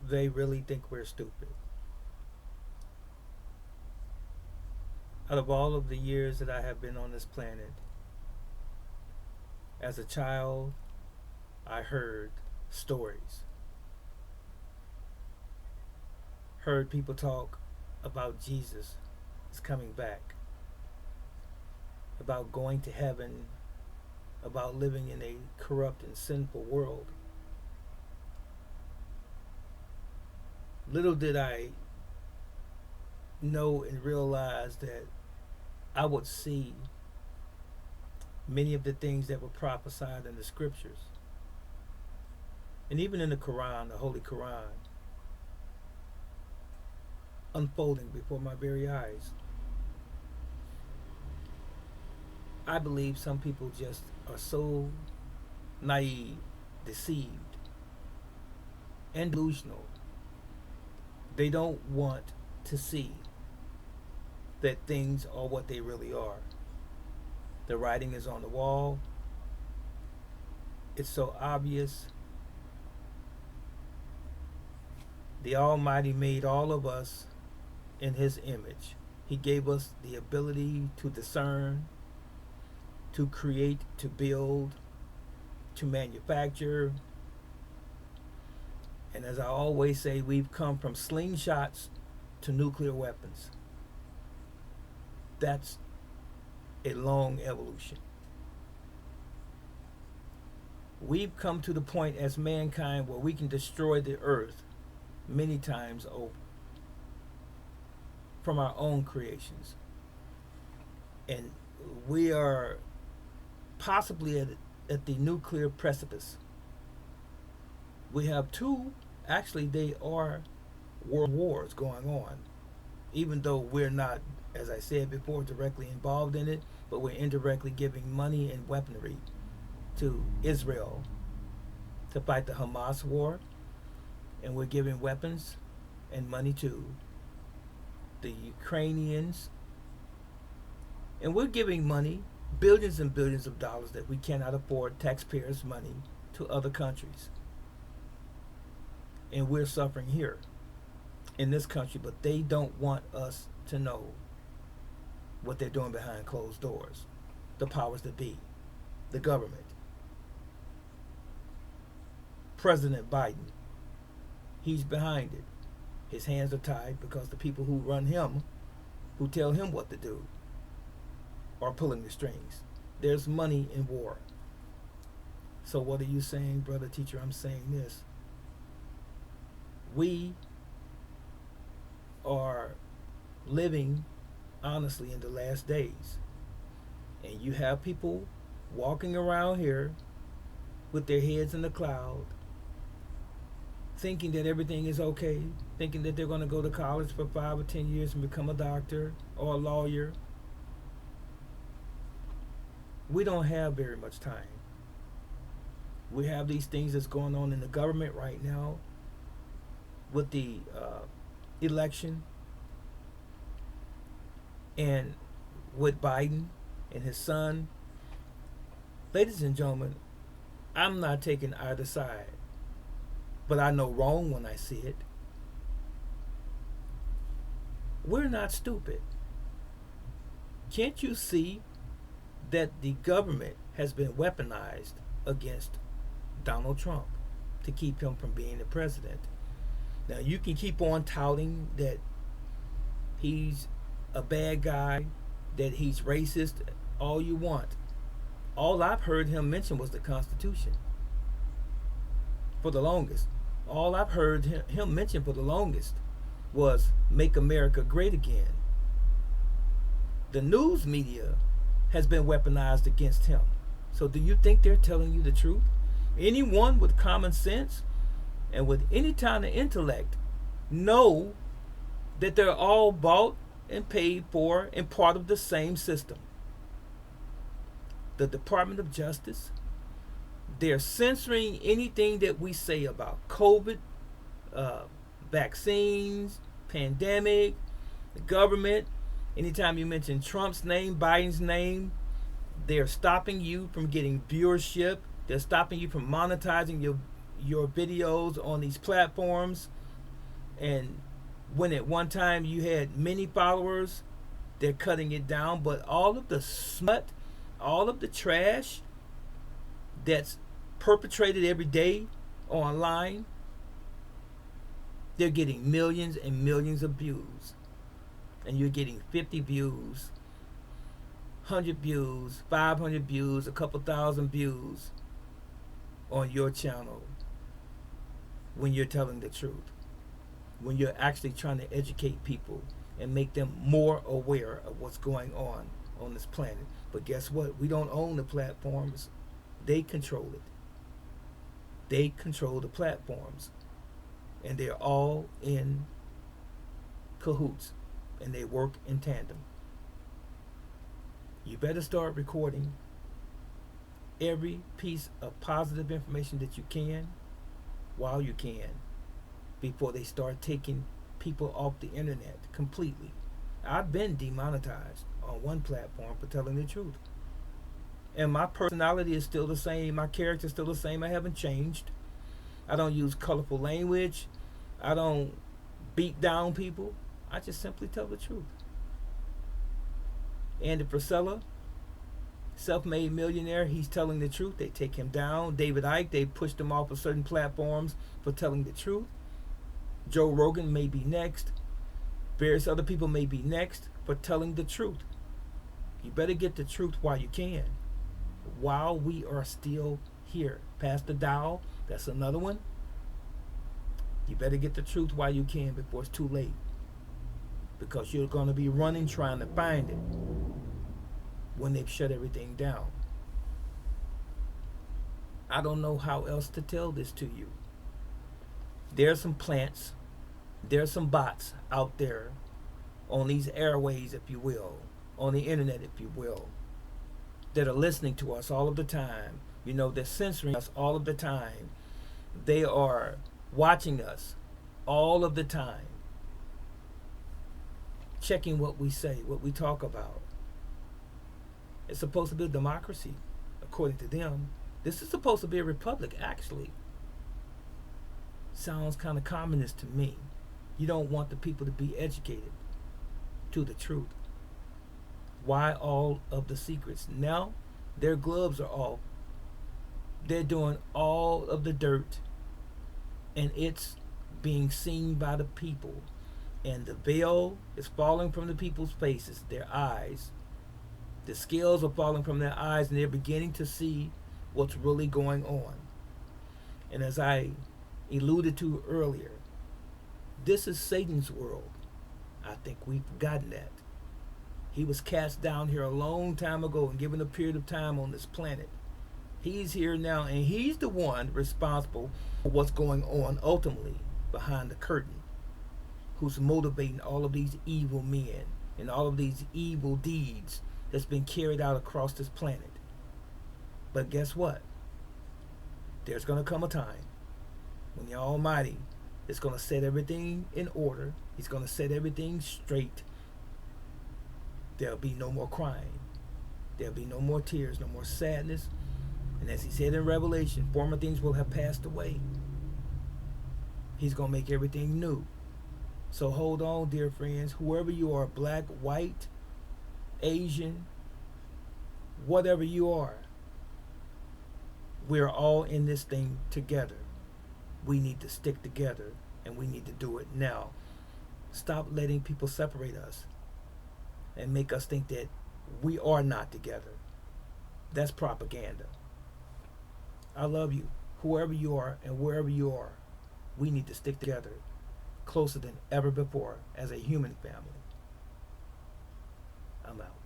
they really think we're stupid. Out of all of the years that I have been on this planet, as a child, I heard stories, heard people talk about Jesus is coming back, about going to heaven, about living in a corrupt and sinful world. Little did I know and realize that I would see many of the things that were prophesied in the scriptures, and even in the Quran, the Holy Quran, unfolding before my very eyes. I believe some people just are so naive, deceived, and delusional. They don't want to see that things are what they really are. The writing is on the wall. It's so obvious. The Almighty made all of us in His image. He gave us the ability to discern, to create, to build, to manufacture. And as I always say, we've come from slingshots to nuclear weapons. That's a long evolution. We've come to the point as mankind where we can destroy the earth many times over from our own creations. And we are possibly at the nuclear precipice. We have two, actually, they are world wars going on, even though we're not, as I said before, directly involved in it, but we're indirectly giving money and weaponry to Israel to fight the Hamas war, and we're giving weapons and money to the Ukrainians, and we're giving money, billions and billions of dollars that we cannot afford, taxpayers' money, to other countries. And we're suffering here in this country, but they don't want us to know what they're doing behind closed doors. The powers that be, the government. President Biden, he's behind it. His hands are tied because the people who run him, who tell him what to do, are pulling the strings. There's money in war. So what are you saying, brother teacher? I'm saying this. We are living honestly in the last days. And you have people walking around here with their heads in the cloud, thinking that everything is okay, thinking that they're going to go to college for 5 or 10 years and become a doctor or a lawyer. We don't have very much time. We have these things that's going on in the government right now with the election and with Biden and his son. Ladies and gentlemen, I'm not taking either side, but I know wrong when I see it. We're not stupid. Can't you see that the government has been weaponized against Donald Trump to keep him from being the president? Now, you can keep on touting that he's a bad guy, that he's racist, all you want. All I've heard him mention was the Constitution for the longest. All I've heard him mention for the longest was make America great again. The news media has been weaponized against him. So do you think they're telling you the truth? Anyone with common sense and with any kind of intellect know that they're all bought and paid for and part of the same system. The Department of Justice, they're censoring anything that we say about COVID, vaccines, pandemic, the government. Anytime you mention Trump's name, Biden's name, they're stopping you from getting viewership. They're stopping you from monetizing your videos on these platforms. And when at one time you had many followers, they're cutting it down. But all of the smut, all of the trash that's perpetrated every day online, they're getting millions and millions of views. And you're getting 50 views, 100 views, 500 views, a couple thousand views on your channel when you're telling the truth, when you're actually trying to educate people and make them more aware of what's going on this planet. But guess what? We don't own the platforms. They control it. They control the platforms. And they're all in cahoots. And they work in tandem. You better start recording every piece of positive information that you can while you can, before they start taking people off the internet completely. I've been demonetized on one platform for telling the truth. And my personality is still the same. My character is still the same. I haven't changed. I don't use colorful language. I don't beat down people. I just simply tell the truth. Andy Frisella, self-made millionaire, he's telling the truth. They take him down. David Icke, they pushed him off of certain platforms for telling the truth. Joe Rogan may be next. Various other people may be next for telling the truth. You better get the truth while you can, while we are still here. Pastor Dow, that's another one. You better get the truth while you can before it's too late, because you're going to be running trying to find it when they've shut everything down. I don't know how else to tell this to you. There's some plants, there's some bots out there on these airways, if you will, on the internet, if you will, that are listening to us all of the time. You know, they're censoring us all of the time. They are watching us all of the time, checking what we say, what we talk about. It's supposed to be a democracy, according to them. This is supposed to be a republic, actually. Sounds kind of communist to me. You don't want the people to be educated to the truth. Why all of the secrets? Now, their gloves are off. They're doing all of the dirt, and it's being seen by the people. And the veil is falling from the people's faces, their eyes. The scales are falling from their eyes, and they're beginning to see what's really going on. And as I alluded to earlier, this is Satan's world. I think we've forgotten that. He was cast down here a long time ago and given a period of time on this planet. He's here now, and he's the one responsible for what's going on ultimately behind the curtain, who's motivating all of these evil men and all of these evil deeds that's been carried out across this planet. But guess what? There's going to come a time when the Almighty is going to set everything in order. He's going to set everything straight. There'll be no more crying. There'll be no more tears, no more sadness. And as he said in Revelation, former things will have passed away. He's going to make everything new. So hold on, dear friends, whoever you are, black, white, Asian, whatever you are, we're all in this thing together. We need to stick together, and we need to do it now. Stop letting people separate us and make us think that we are not together. That's propaganda. I love you, whoever you are and wherever you are. We need to stick together closer than ever before as a human family. I'm out.